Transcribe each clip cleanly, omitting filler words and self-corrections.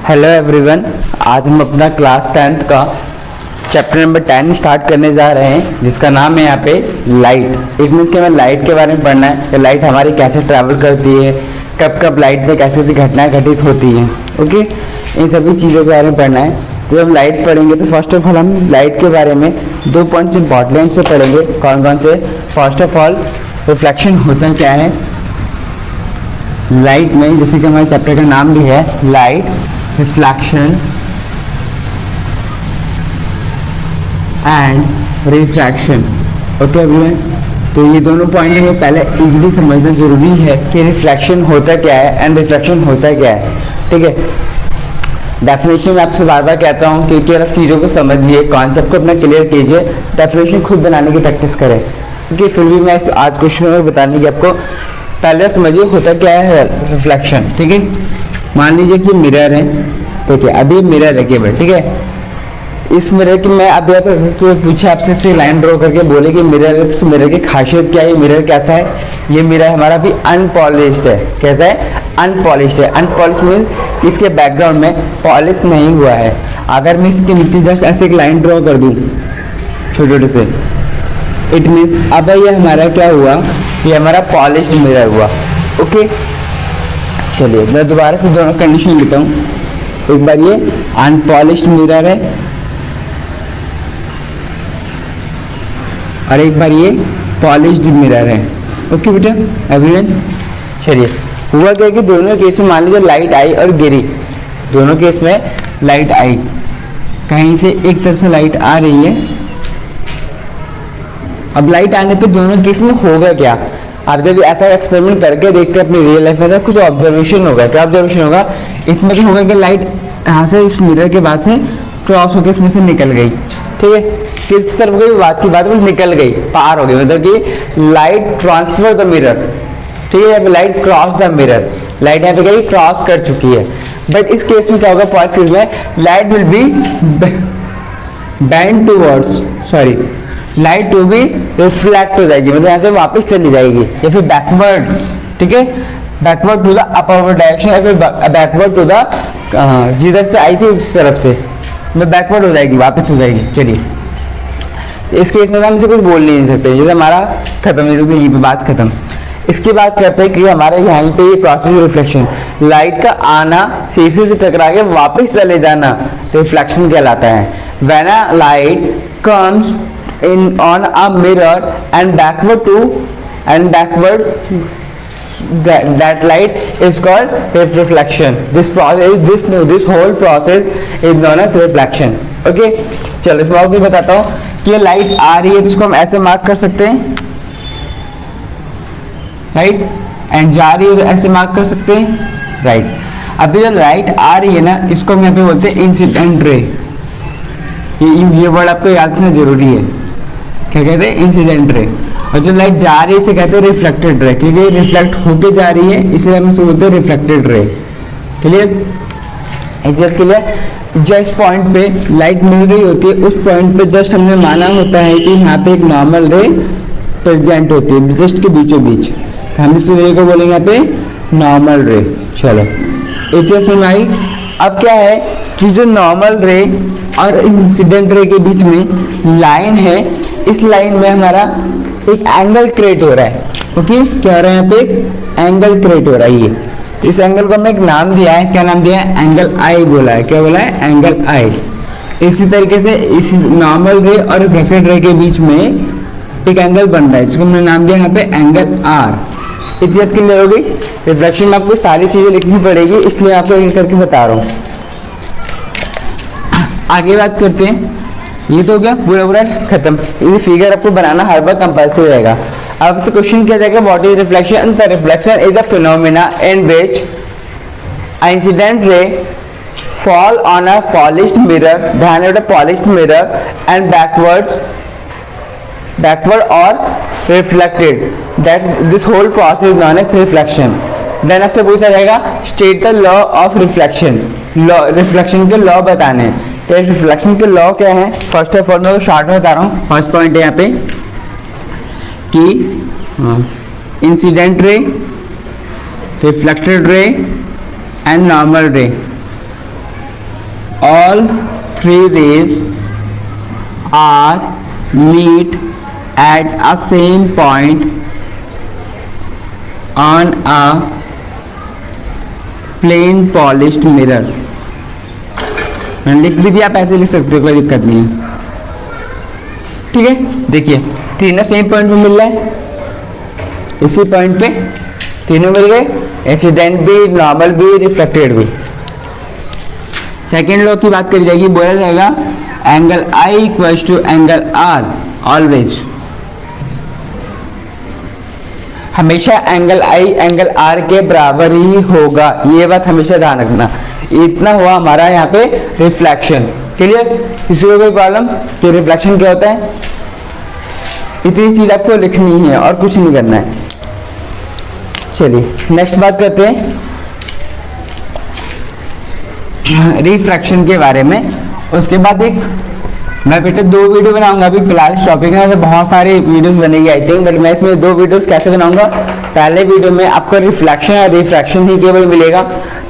Hello everyone, आज हम अपना क्लास 10th का चैप्टर नंबर 10 स्टार्ट करने जा रहे हैं, जिसका नाम है यहाँ पे लाइट। इट मीन्स कि हमें लाइट के बारे में पढ़ना है कि लाइट हमारी कैसे ट्रैवल करती है, कब कब लाइट में कैसे कैसी घटनाएं घटित होती हैं। ओके, इन सभी चीज़ों के बारे में पढ़ना है। तो जब हम लाइट पढ़ेंगे तो फर्स्ट ऑफ ऑल हम लाइट के बारे में 2 पॉइंट्स इंपॉर्टेंट से पढ़ेंगे। कौन कौन से? फर्स्ट ऑफ ऑल रिफ्लेक्शन होता क्या है लाइट में, जैसे कि हमारे चैप्टर का नाम भी है light, reflection and refraction. Okay everyone, तो ये दोनों पॉइंट हमें पहले इजीली समझना जरूरी है कि रिफ्लेक्शन होता क्या है एंड रिफ्रैक्शन होता क्या है। ठीक है, डेफिनेशन में आपसे बार बार कहता हूँ कि आप चीज़ों को समझिए, कॉन्सेप्ट को अपना क्लियर कीजिए, डेफिनेशन खुद बनाने की प्रैक्टिस करें। क्योंकि फिर भी मैं आज क्वेश्चन में बताने की आपको पहले समझिए होता क्या है रिफ्लेक्शन। ठीक है, मान लीजिए कि मिरर है, ठीक है, अभी मिरर है केवल, ठीक है। इस मिरर की मैं अभी आपको पूछा आपसे से लाइन ड्रॉ करके बोले कि मिरर है, तो मिरर की खासियत क्या है, मिरर कैसा है? ये मिरर हमारा भी अनपॉलिश्ड है। कैसा है? अनपॉलिश्ड है। अनपॉलिश मीन्स इसके बैकग्राउंड में पॉलिश नहीं हुआ है। अगर मैं इसके नीचे जस्ट ऐसे एक लाइन ड्रॉ कर दूँ छोटे छोटे से, इट मीन्स अब ये हमारा क्या हुआ, ये हमारा पॉलिश्ड मिरर हुआ। ओके, चलिए मैं दोबारा से दोनों कंडीशन लेता हूँ। एक बार ये अनपॉलिश्ड मिरर है और एक बार ये पॉलिश्ड मिरर है। ओके बेटा एवरीवन, चलिए हुआ क्या कि दोनों केस में मान लीजिए लाइट आई और गिरी। दोनों केस में लाइट आई, कहीं से एक तरफ से लाइट आ रही है। अब लाइट आने पे दोनों केस में होगा क्या? आप जब ऐसा एक्सपेरिमेंट करके देखते हैं अपनी रियल लाइफ में तो कुछ ऑब्जर्वेशन होगा। क्या ऑब्जर्वेशन होगा? इसमें क्या होगा कि लाइट यहाँ से इस मिरर के बाद से क्रॉस होकर इसमें से निकल गई। ठीक है, किस तरफ गई बात की बात है, निकल गई, पार हो गई, मतलब कि लाइट ट्रांसफर द मिरर। ठीक है, यहाँ पे light cross the mirror, light यहाँ पे गई क्रॉस कर चुकी है। बट इस केस में क्या होगा, फर्स्ट केस में light will be bend towards, sorry light to be reflect हो जाएगी, मतलब यहाँ से वापस चली जाएगी, या फिर बैकवर्ड्स। ठीक है, backward to the upper direction, या फिर बैकवर्ड टू द जिधर से आई थी उस तरफ से मैं बैकवर्ड हो जाएगी, वापस हो जाएगी। चलिए इस केस में हम इसे कुछ बोल नहीं सकते, जैसे हमारा खत्म, यहीं पे बात खत्म। इसकी बात करते हैं कि हमारे यहाँ पे ये प्रोसेस रिफ्लेक्शन, लाइट का आना, शीशे से टकरा के वापस चले जाना रिफ्लेक्शन कहलाता है। When a light comes in on a mirror and backward that light is called reflection. This whole process is known as reflection. Okay, चलो इसमें और भी बताता हूँ कि ये लाइट आ रही है तो इसको हम ऐसे मार्क कर सकते हैं, राइट, एंड जा रही है तो ऐसे मार्क कर सकते हैं, राइट। अभी जो लाइट आ रही है ना, इसको हम यहाँ पे बोलते हैं इंसिडेंट रे। ये वर्ड आपको याद रखना जरूरी है। क्या कहते हैं? Incident ray. और जो लाइट जा रही है इसे कहते हैं रिफ्लेक्टेड रे, क्योंकि रिफ्लेक्ट होके जा रही है, इसलिए हम इसे बोलते हैं reflected ray. Clear? Exact clear. Just point पे लाइट मिल रही होती है, उस पॉइंट पे जस्ट हमने माना होता है कि यहाँ पे एक नॉर्मल रे प्रेजेंट होती है जस्ट के बीचों बीच, तो हम इस रे को बोलेंगे यहाँ पे नॉर्मल रे। चलो इतने सुन आई। अब क्या है कि जो नॉर्मल रे और इंसिडेंट रे के बीच में लाइन है, इस लाइन में हमारा एक एंगल क्रिएट हो रहा है। ओके, क्या हो रहा है? यहाँ पे एक एंगल क्रिएट हो रहा है। ये इस एंगल को हमने एक नाम दिया है। क्या नाम दिया है? एंगल आई बोला है। क्या बोला है? एंगल आई। इसी तरीके से इस नॉर्मल रे और रिफ्लेक्टेड रे के बीच में एक एंगल बन रहा है, जिसको हमने नाम दिया यहाँ पे एंगल आर। इतनी बात क्लियर हो गई? रिफ्लेक्शन में आपको सारी चीजें लिखनी पड़ेगी, इसलिए आपको एक करके बता रहा हूँ। आगे बात करते हैं। ये तो हो गया पूरा खत्म। ये फिगर आपको बनाना हर बार कंपल्सरी रहेगा। अब से क्वेश्चन किया जाएगा, what is reflection? The reflection is a phenomena in which incident ray fall on a polished mirror, ध्यान रखना पॉलिश्ड मिरर, एंड बैकवर्ड और reflected, that this whole process known as reflection. Then आपसे पूछा जाएगा state the law of reflection, law reflection के law बताने। तो reflection के लॉ क्या है? फर्स्ट ऑफ ऑल मैं शॉर्ट में बता रहा हूँ। फर्स्ट पॉइंट है यहाँ पे कि incident ray, reflected ray and normal रे, all three rays are meet at a same point on a plain polished mirror। लिख भी दिया, आप ऐसे लिख सकते हो, कोई दिक्कत नहीं है। ठीक है, देखिए तीनों सेम पॉइंट पे मिल रहा है, इसी पॉइंट पे तीनों मिल गए, इंसिडेंट भी, नॉर्मल भी, रिफ्लेक्टेड भी। सेकेंड लॉ की बात करी जाएगी, बोला जाएगा angle I equals to angle R always. हमेशा एंगल I एंगल R के बराबर ही होगा, ये बात हमेशा ध्यान रखना। इतना हुआ हमारा यहाँ पे रिफ्लेक्शन। क्लियर? किसी को कोई प्रॉब्लम कि रिफ्लेक्शन क्या होता है? इतनी चीज आपको लिखनी है और कुछ नहीं करना है। चलिए नेक्स्ट बात करते हैं रिफ्रैक्शन के बारे में। उसके बाद एक मैं बेटा 2 वीडियो बनाऊंगा, अभी फिलहाल इस टॉपिक में तो बहुत सारे वीडियोस बनेगी आई थिंक, बट मैं इसमें 2 वीडियोस कैसे बनाऊंगा। पहले वीडियो में आपको रिफ्लेक्शन और रिफ्रैक्शन ही केवल मिलेगा,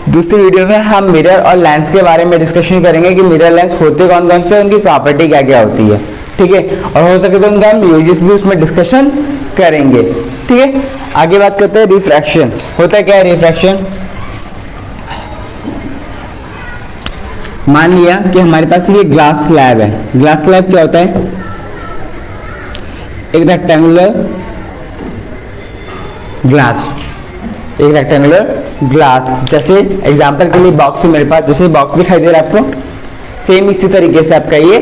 दूसरी वीडियो में हम मिरर और लेंस के बारे में डिस्कशन करेंगे कि मिरर लेंस होते कौन कौन से, उनकी प्रॉपर्टी क्या क्या होती है। ठीक है, और हो सके तो उनका हम यूजेस भी उसमें डिस्कशन करेंगे। ठीक है, आगे बात करते हैं रिफ्रैक्शन। होता क्या है रिफ्रैक्शन? मान लिया कि हमारे पास ये ग्लास स्लैब है। ग्लास स्लैब क्या होता है? एक रेक्टेंगुलर ग्लास, एक रेक्टेंगुलर ग्लास। जैसे एग्जांपल के लिए बॉक्स है मेरे पास, जैसे बॉक्स दिखाई दे रहा है आपको, सेम इसी तरीके से आपका ये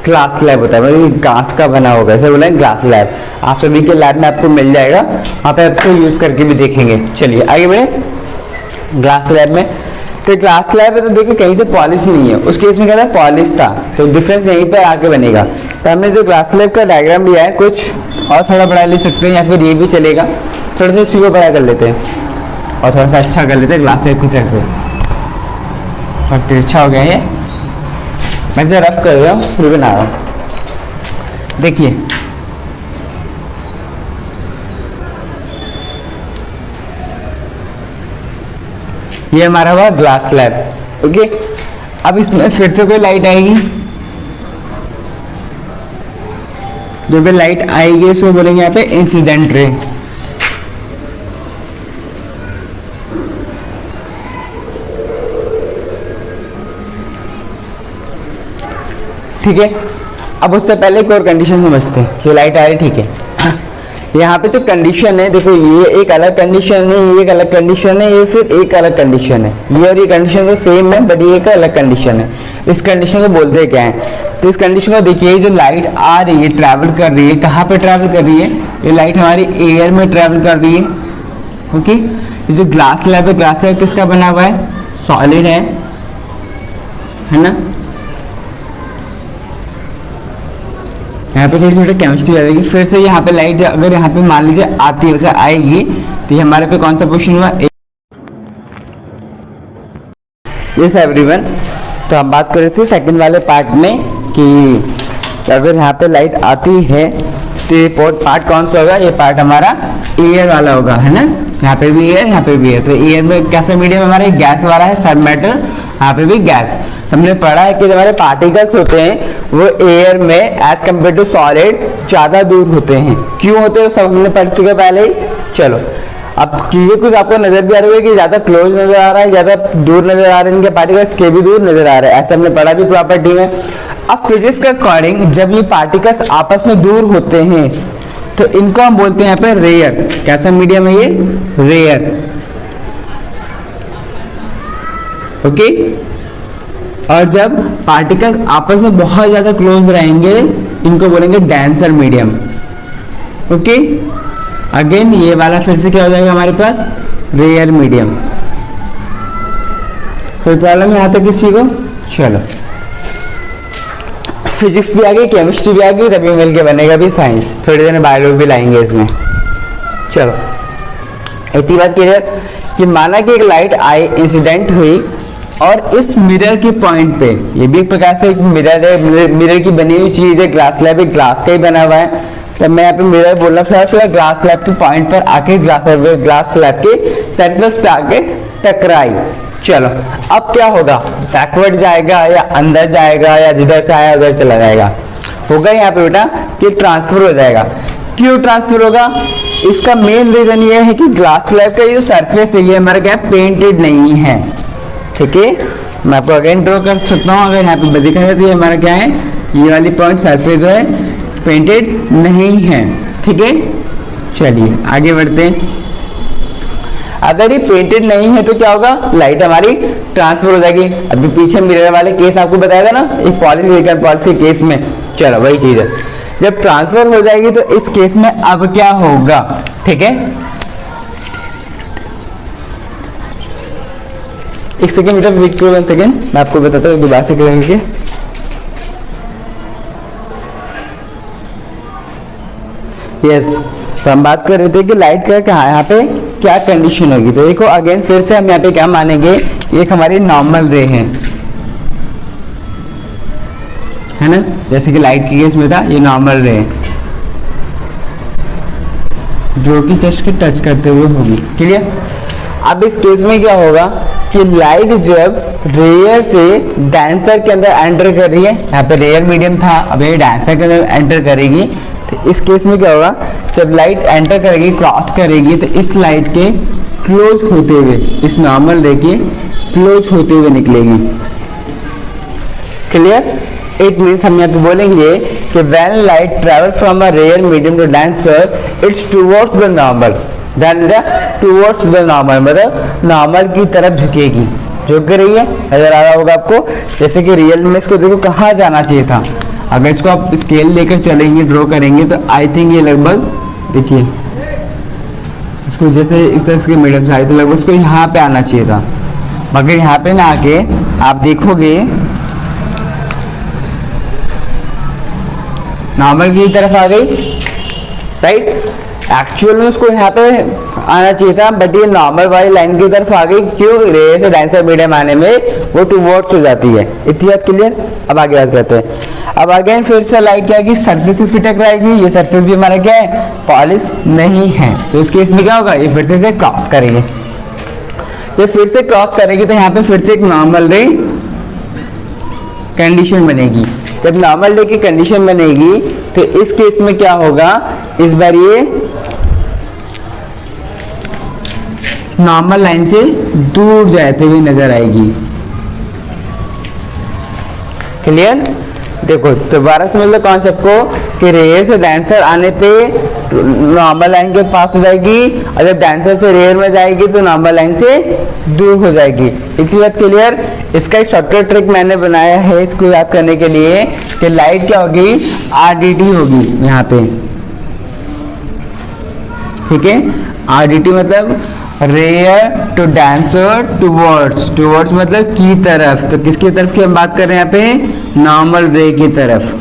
ग्लास स्लैब होता है, मतलब कांच का बना होगा, ऐसे बोला ग्लास स्लैब। आप सभी के लैब में आपको मिल जाएगा, आप इसको यूज करके भी देखेंगे। चलिए आगे बढ़े। ग्लास स्लैब में तो ग्लास स्लैब है तो देखिए कहीं से पॉलिश नहीं है, उस केस में क्या था पॉलिश था, तो डिफरेंस यहीं पर आके बनेगा। तो हमने जो ग्लास स्लैब का डायग्राम लिया है, कुछ और थोड़ा बड़ा ले सकते हैं या फिर ये भी चलेगा, थोड़ा सा इसी को बड़ा कर लेते हैं और थोड़ा सा अच्छा कर लेते हैं ग्लास स्लैब की तरह से। और तिरछा हो गया ये, मैं इसे रफ कर रहा हूँ, फिर बना रहा हूँ। देखिए ये हमारा हुआ ग्लास स्लैब। ओके, अब इसमें फिर से कोई लाइट आएगी, जो भी लाइट आएगी इसको बोलेंगे यहाँ पे इंसिडेंट रे। ठीक है, अब उससे पहले एक और कंडीशन समझते हैं कि लाइट आ रही। ठीक है, यहाँ पे तो कंडीशन है, देखो ये एक अलग कंडीशन है, ये एक अलग कंडीशन है, ये फिर एक अलग कंडीशन है, ये और ये कंडीशन तो सेम है बट ये एक अलग कंडीशन है। इस कंडीशन को बोलते क्या है? तो इस कंडीशन को देखिए, जो लाइट आ रही है ट्रैवल कर रही है, कहाँ पे ट्रैवल कर रही है? ये लाइट हमारी एयर में ट्रैवल कर रही है। ओके, ये जो ग्लास स्लैब है, ग्लास स्लैब किसका बना हुआ है? सॉलिड है ना। यहाँ पे थोड़ी थोड़ी केमिस्ट्री आ जाएगी। फिर से यहाँ पे लाइट अगर यहाँ पे मान लीजिए आती है, वैसे आएगी, तो ये हमारे पे कौन सा क्वेश्चन हुआ? यस एवरीवन, तो हम बात कर रहे थे सेकंड वाले पार्ट में कि अगर यहाँ पे लाइट आती है तो ये पार्ट कौन सा होगा? ये पार्ट हमारा एयर वाला होगा, है ना। यहाँ पे भी एयर, यहाँ पे भी एयर, तो एयर में कैसा मीडियम हमारा गैस वाला है, सब मैटर, यहाँ पे भी गैस। हमने पढ़ा है कि हमारे पार्टिकल्स होते हैं वो एयर में एज कम्पेयर टू सॉलिड ज्यादा दूर होते हैं। क्यों होते हैं सब हमने पढ़ चुके पहले ही। चलो अब चीजें कुछ आपको नजर भी आ रही है कि ज्यादा क्लोज नजर आ रहा है, ज्यादा दूर नजर आ रहे हैं इनके पार्टिकल्स, के भी दूर नजर आ रहे हैं, ऐसा हमने पढ़ा भी प्रॉपर्टी में। अब फिजिक्स के अकॉर्डिंग जब ये पार्टिकल्स आपस में दूर होते हैं तो इनको हम बोलते हैं यहाँ पे रेयर। कैसा मीडियम है ये? रेयर। ओके, और जब पार्टिकल्स आपस में बहुत ज्यादा क्लोज रहेंगे इनको बोलेंगे डेंसर मीडियम। ओके, अगेन ये वाला फिर से क्या हो जाएगा हमारे पास? Rare medium. कोई प्रॉब्लम यहाँ तक किसी को? चलो, फिजिक्स भी आ गई, केमिस्ट्री भी आ गई, तभी मिलके बनेगा भी साइंस। थोड़ी देर में बायोलॉजी भी लाएंगे इसमें। चलो, इतनी बात क्लियर कि माना कि एक लाइट आई, इंसिडेंट हुई, और इस मिरर के पॉइंट पे, ये भी एक प्रकार से एक मिरर है, मिरर की बनी हुई चीज है, ग्लास स्लैब एक ग्लास का ही बना हुआ है। तब मैं यहाँ पे मिरर बोलना फिर ग्लास स्लैब के पॉइंट पर आके ग्लास स्लैब के सरफेस पे आके टकराई। चलो अब क्या होगा, बैकवर्ड जाएगा या अंदर जाएगा या जिधर से आया उधर चला जाएगा। होगा यहाँ पे बेटा कि ट्रांसफर हो जाएगा। क्यों ट्रांसफर होगा, इसका मेन रीजन ये है कि ग्लास स्लैब का ये जो सरफेस है ये हमारा क्या पेंटेड नहीं है। ठीक है, मैं आपको अगेन ड्रॉ कर सकता हूँ। अगर यहाँ पे देखा जाए तो ये हमारा क्या है, ये वाली पॉइंट सरफेस जो है पेंटेड नहीं है। ठीक है, चलिए आगे बढ़ते हैं। अगर ये पेंटेड नहीं है तो क्या होगा, लाइट हमारी ट्रांसफर हो जाएगी। अभी पीछे मिरर वाले केस आपको बताया था ना, एक पॉलिश के केस में, चलो वही चीज है। जब ट्रांसफर हो जाएगी तो इस केस में अब क्या होगा, ठीक है। एक सेकेंड बेटा वेट करो, 1 सेकेंड, मैं आपको बताता हूँ दोबारा से करेंगे। यस, तो हम बात कर रहे थे कि लाइट का कहाँ यहाँ पे क्या कंडीशन होगी। तो देखो अगेन फिर से हम यहाँ पे क्या मानेंगे, एक हमारी नॉर्मल रे है ना, जैसे कि लाइट के केस में था ये नॉर्मल रे जो कि जस्ट के टच करते हुए होगी। क्लियर। अब इस केस में क्या होगा कि लाइट जब रेयर से डेंसर के अंदर एंटर कर रही है, यहाँ पे रेयर मीडियम था, अब ये डेंसर के अंदर एंटर करेगी, तो इस केस में क्या होगा, जब लाइट एंटर करेगी क्रॉस करेगी तो इस लाइट के क्लोज होते हुए, इस नॉर्मल रे के क्लोज होते हुए निकलेगी। क्लियर। इट मीन्स हम यहाँ पे बोलेंगे कि when light travel from a rare medium to denser its towards the normal, towards the normal मतलब नॉर्मल की तरफ झुकेगी, झुक रही है, नजर आ रहा होगा आपको। जैसे कि रियल में इसको देखो कहाँ जाना चाहिए था, अगर इसको आप स्केल लेकर चलेंगे ड्रॉ करेंगे तो आई थिंक ये लगभग देखिए इसको जैसे इस तरह के मीडियम से आए तो लगभग उसको यहाँ पे आना चाहिए था, मगर यहाँ पे ना आके आप देखोगे नॉर्मल की तरफ आ गई, राइट। एक्चुअल में उसको यहाँ पे आना चाहिए था, बट ये नॉर्मल वाली लाइन की तरफ आ गई। क्यों, रेयर से डेंसर मीडियम आने में वो टुवर्ड्स हो जाती है। इतनी बात क्लियर। अब आगे बात करते हैं। अब अगेन फिर से लाइट क्या है, सरफेस से फिर टकराएगी, ये सरफेस भी हमारा क्या है, पॉलिश नहीं है, तो इस केस में क्या होगा, ये फिर से क्रॉस करेगी। ये फिर से क्रॉस करेगी तो यहाँ पे फिर से एक नॉर्मल रे कंडीशन बनेगी। जब नॉर्मल रे की कंडीशन बनेगी तो इस केस में क्या होगा, इस बार ये नॉर्मल लाइन से दूर जाते हुए नजर आएगी। क्लियर। देखो दोबारा समझ लो कॉन्सेप्ट को कि रेयर से डेंसर आने पे नॉर्मल लाइन के पास हो जाएगी, और जब डेंसर से रेयर में जाएगी तो नॉर्मल लाइन से दूर हो जाएगी। इतनी बात क्लियर। इसका एक शॉर्टकट ट्रिक मैंने बनाया है इसको याद करने के लिए कि लाइट क्या होगी, RDT होगी यहाँ पे। ठीक है, RDT मतलब rare to denser towards, towards मतलब की तरफ, तो किसकी तरफ की हम बात कर रहे हैं यहाँ पे, नॉर्मल रे की तरफ।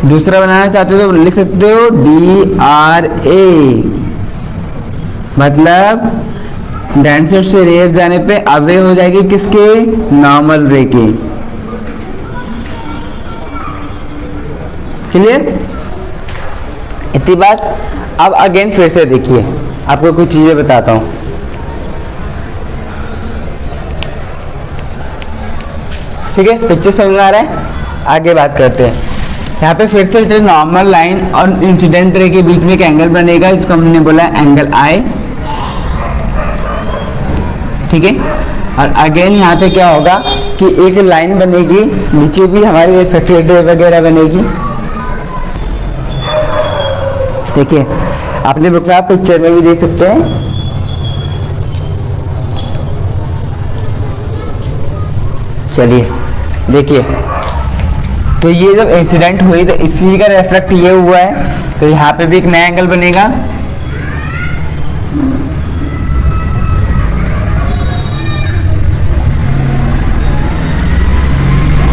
दूसरा बनाना चाहते हो तो लिख सकते हो DRA, मतलब डेंसर से रेयर जाने पे अवे हो जाएगी किसके, नॉर्मल रे के। क्लियर। इतनी बात। अब अगेन फिर से देखिए, आपको कुछ चीजें बताता हूं। ठीक है, पिक्चर समझ में आ रहा है। आगे बात करते हैं। यहाँ पे फिर से नॉर्मल लाइन और इंसिडेंट रे के बीच में एक एंगल बनेगा, इसको हमने बोला एंगल I। ठीक है, और अगेन यहाँ पे क्या होगा कि एक लाइन बनेगी, नीचे भी हमारी रिफ्लेक्टेड रे वगैरह बनेगी। देखिए आपने बुक में आप पिक्चर में भी देख सकते हैं। चलिए देखिए, तो ये जब इंसिडेंट हुई तो इसी का रिफ्लेक्ट ये हुआ है, तो यहाँ पे भी एक नया एंगल बनेगा।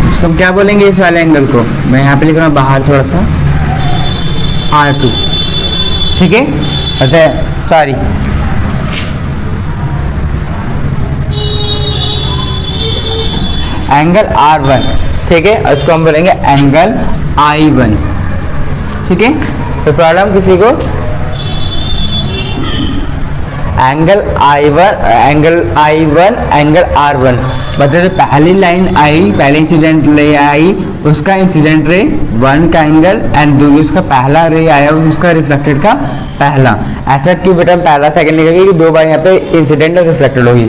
इसको हम क्या बोलेंगे, इस वाले एंगल को मैं यहाँ पे लिख रहा हूँ बाहर थोड़ा सा, R2। ठीक है, अच्छा सॉरी, एंगल R1। ठीक है, इसको हम बोलेंगे एंगल I1। ठीक है, तो प्रॉब्लम किसी को एंगल I1 एंगल R1, मतलब पहली लाइन आई, पहले इंसिडेंट रे आई, उसका इंसिडेंट रे 1 का एंगल एंड उसका पहला रे आया उसका रिफ्लेक्टेड का पहला, ऐसा कि बेटा पहला सेकंड लिखेंगे कि 2 बार यहाँ पे इंसिडेंट और रिफ्लेक्टेड होगी।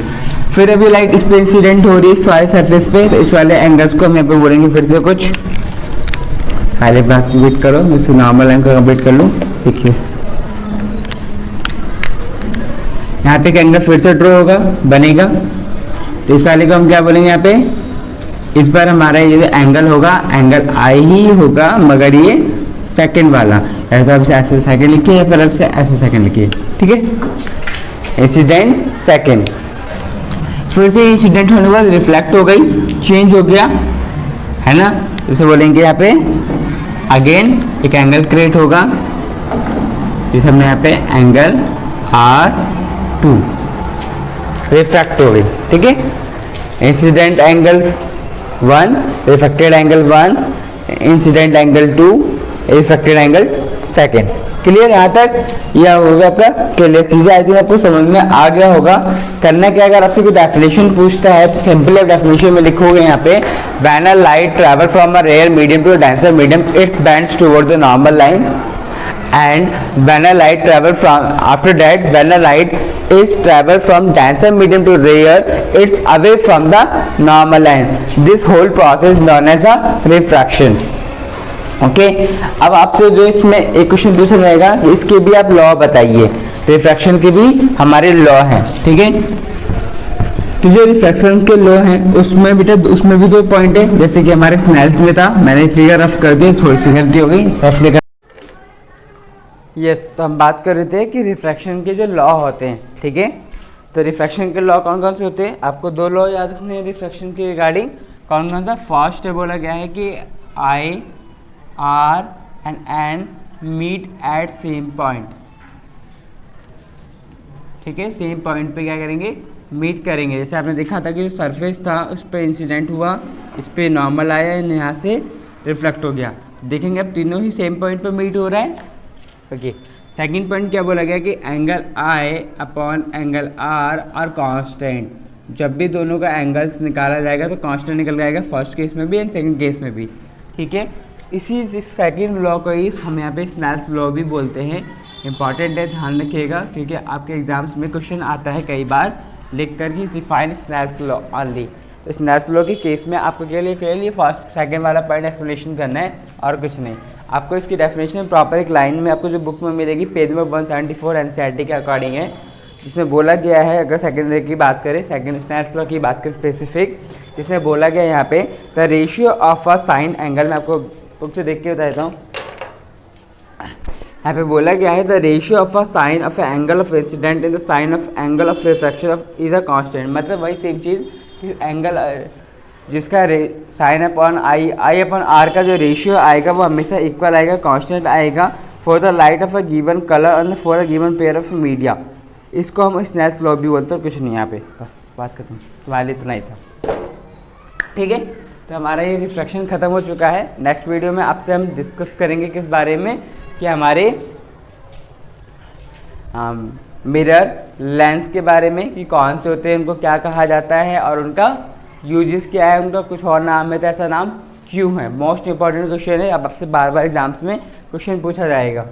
फिर अभी लाइट इस पे इंसिडेंट हो रही है इस वाले सरफेस पे, तो इस वाले एंगल्स को हम यहाँ पे बोलेंगे फिर से कुछ, पहले बात कंप्लीट करो, मैं इसे नॉर्मल लाइन को कंप्लीट कर लूँ। देखिए यहाँ पे एक एंगल फिर से ड्रॉ होगा, बनेगा, तो इस वाले को हम क्या बोलेंगे यहाँ पे, इस बार हमारा ये एंगल होगा एंगल आई ही होगा, मगर ये सेकंड वाला, ऐसा अब से ऐसे सेकंड लिखिए या फिर अब से ऐसे सेकंड लिखिए, ठीक है। इंसिडेंट सेकंड, फिर से इंसिडेंट होने के बाद रिफ्लेक्ट हो गई, चेंज हो गया, है ना, इसे बोलेंगे यहाँ पे अगेन एक एंगल क्रिएट होगा, जिसे हमने यहाँ पे एंगल R2 रिफ्रैक्ट हो गई, ठीक है। Incident angle 1, reflected angle 1, incident angle 2, reflected angle second. Clear यहाँ तक? यह होगा आपका क्लियर, चीजें आई थी आपको समझ में आ गया होगा। करना क्या, अगर आपसे कोई डेफिनेशन पूछता है तो सिंपल डेफिनेशन में लिखोगे यहाँ पे, when a light travel from a rare medium to a denser medium its bends toward the normal line, and when a light travel from after that when a light is travel from denser medium to rare it's away from the normal line, this whole process known as a refraction। Okay, अब आपसे जो इसमें एक question पूछा जाएगा, इसके भी आप लॉ बताइए, रिफ्रैक्शन के भी हमारे लॉ हैं, ठीक है। तो जो रिफ्रैक्शन के लॉ हैं उसमें बेटा उसमें भी 2 पॉइंट है, जैसे कि हमारे स्नेल्स में था, मैंने फिगर रफ कर दिया, थोड़ी सी गलती हो गई, रफ फिगर। यस, तो हम बात कर रहे थे कि रिफ्रैक्शन के जो लॉ होते हैं, ठीक है। तो रिफ्रैक्शन के लॉ कौन कौन से होते हैं, आपको 2 लॉ याद रखने हैं रिफ्रैक्शन के रिगार्डिंग। कौन कौन सा? फर्स्ट है बोला गया है कि I, R and N meet at same point, ठीक है। सेम पॉइंट पे क्या करेंगे, मीट करेंगे। जैसे आपने देखा था कि जो सरफेस था उस पर इंसिडेंट हुआ, इस पर नॉर्मल आया, यहाँ से रिफ्लेक्ट हो गया, देखेंगे अब तीनों ही सेम पॉइंट पे मीट हो रहा है। ओके, सेकंड पॉइंट क्या बोला गया कि angle I upon angle R और कांस्टेंट, जब भी दोनों का एंगल्स निकाला जाएगा तो कांस्टेंट निकल जाएगा, फर्स्ट केस में भी एंड सेकंड केस में भी, ठीक है। इसी सेकंड लॉ को ही हम यहाँ पे स्नेल्स लॉ भी बोलते हैं। इंपॉर्टेंट है, ध्यान रखिएगा, क्योंकि आपके एग्जाम्स में क्वेश्चन आता है कई बार लिख कर कि डिफाइन स्नेल्स लॉ ऑनली। तो स्नेल्स लॉ के केस में आपको के लिए फर्स्ट सेकंड वाला पॉइंट एक्सप्लेनेशन करना है और कुछ नहीं। आपको इसकी डेफिनेशन प्रॉपर एक लाइन में आपको जो बुक में मिलेगी, पेज नंबर 174 एनसीईआरटी के अकॉर्डिंग है, जिसमें बोला गया है, अगर सेकंड की बात करें, सेकंड स्नेल्स लॉ की बात करें स्पेसिफिक, जिसमें बोला गया यहाँ पे the ratio of a sign angle, मैं आपको बुक से देख के बता देता हूँ। यहाँ पे बोला गया है the ratio of a sine of angle of incident in the sine of angle of refraction of is a constant, मतलब वही सेम चीज़ कि एंगल जिसका sine upon I upon R का जो रेशियो आएगा वो हमेशा इक्वल आएगा, कांस्टेंट आएगा for the light of a given colour and for a given pair of media. इसको हम स्नेल्स लॉ भी बोलते हैं, कुछ नहीं यहाँ पे, बस बात खत्म, तुम्हारे लिए इतना ही था, ठीक है। तो हमारा ये रिफ्रैक्शन ख़त्म हो चुका है। नेक्स्ट वीडियो में आपसे हम डिस्कस करेंगे किस बारे में, कि हमारे मिरर लेंस के बारे में, कि कौन से होते हैं, उनको क्या कहा जाता है और उनका यूजेस क्या है, उनका कुछ और नाम है तो ऐसा नाम क्यों है। मोस्ट इंपॉर्टेंट क्वेश्चन है, अब आपसे बार बार एग्जाम्स में क्वेश्चन पूछा जाएगा।